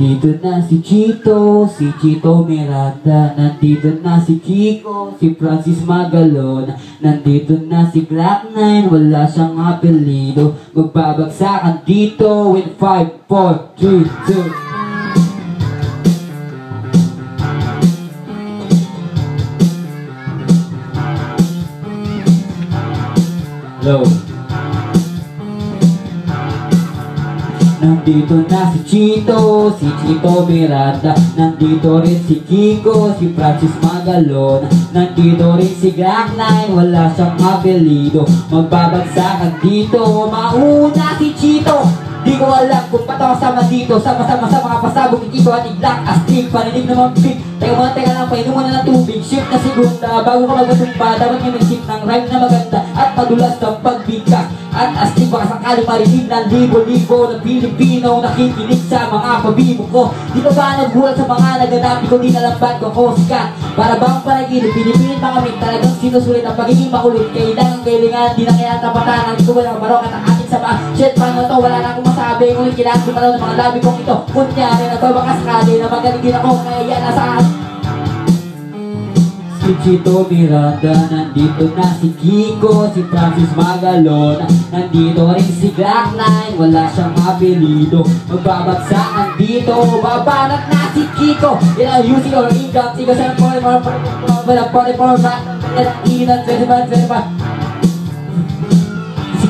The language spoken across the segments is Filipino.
Nandito na si Chito Miranda. Nandito na si Kiko, si Francis Magalon. Nandito na si Glock 9, wala siyang apelido. Magbabagsakan dito with 5, 4, 3, 2. Hello. Nandito na si Chito Miranda. Nandito rin si Kiko, si Francis Magalon. Nandito rin si Glock 9, wala siyang apelido. Magbabagsakan dito, mauna si Chito. Di ko alam kung ba't ako sama dito. Sama-sama sa mga pasabog ni Kiko at i-Glock astig. Paninig naman big. Teka lang, painom mo na ng tubig. Shift na segunda, bago ka magkatumpa. Dapat may nag-shift ng rhyme na maganda at madulas ng pagbigkas. At astig baka sakali marinig ng libo-libo ng Pilipino nakikinig sa mga pabibo ko. Di ba ba nagbulat sa mga naganap? Di ko din alam ba't ko sikat. Para bang panaginip, pinipilit pa kami talagang sinusulit ang pagiging makulit. Kailangan kailangan, di na kaya tapatan. Ang ito ba ng barok at ang ating sama. Shit, paano to? Wala na akong masabi. Ngunit kailangan ko malaw ng mga labi kong ito. Kunyari, nagbabaka sakali na magaling din ako. Kaya yan nasaan si Chito Miranda. Nandito na si Kiko, si Francis Magalon. Nandito rin si Glock 9, wala siyang apelido. Magbabagsakan dito, babanat na si Kiko. Ilang using or income, sigo sa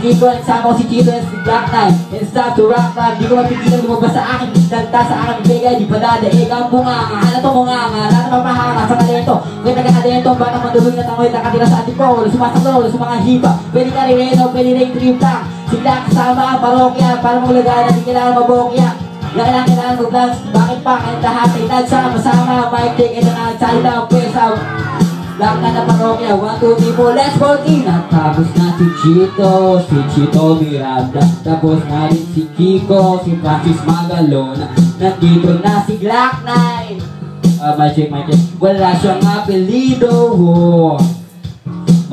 Kiko, nagsama ko si Chito at si Glock 9. And stop to rock rhyme. Di ko mapigilan lumabas sa akin. Danta sa aking bigay, di pa dadaig ang bunganga. Ano to munganga? Lahat na mapahanga sa kalento. Kaya nagkakadento, baka mandulog na tangoy nakatira sa ating ko. Sumasaklo, sa mga hipa. Pwede ka rin reno, pwede rin trip lang. Sila kasama ang parokya, para maglagay na di kailangan mabokya. Kailangan mag-vlogs. Bakit pa? Kahit lahat ay nagsama-sama. Mic take, ito na nagsalita ang pwesa. Lang na parokya, 1, 2, 3, 4, let's go team! Tapos na si Chito Miranda. Tapos na rin si Kiko, si Francis Magalon. Nandito na si Glock 9. My check. Wala siyang apelido.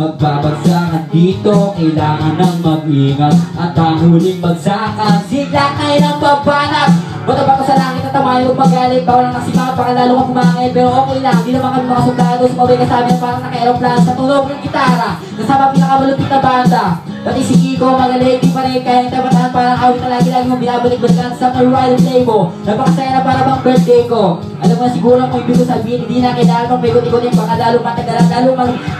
Magbabagsakan dito, kailangan nang mag-ingat. At ang huling bagsakan, si Glock 9 ang babanat. Bata ba ko sa langit at tamayo magalit. Bawal ang nasimangat, baka lalo kang pumangit. Pero okay lang, di naman kami mga sundalo. Sumabay ka sa amin parang naka-aeroplano. Sa tunog ng gitara, kasama pinakamalupit na banda. Pati si Kiko magaling, di pa rin kaya ng tabataan. Parang awit na lagi mong binabalik-balikan sa my riding day mo. Napakasaya na para bang birthday ko. Alam mo na siguro kung ibig ko sabihin, hindi na kailangan mong paikot-ikotin. Baka lalo matagalan, lalo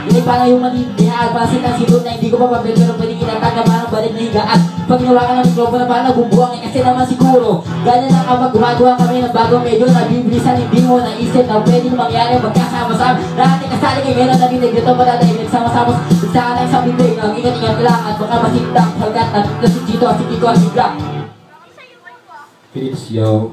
hindi parang yung manidihaan. Parang silang silot na hindi ko pa papel. Pero pwede kinatag na parang balik na higaan. Pag nilawakan ng mikropo na parang nabubuang. Kasi naman siguro, ganyan lang kapag gumagawa kami ng bagong medyo nabibilisan, hindi mo naisip na pwede mangyari magkasama-sama. Lahat ay kasali kayo meron na binig. Dito pa dadaig, nagsama-sama. Nagsaka na isang bibig. Ingat-ingat lang at baka masintang. Sagat at si Chito, si Kiko, si Glock. Peace, yo.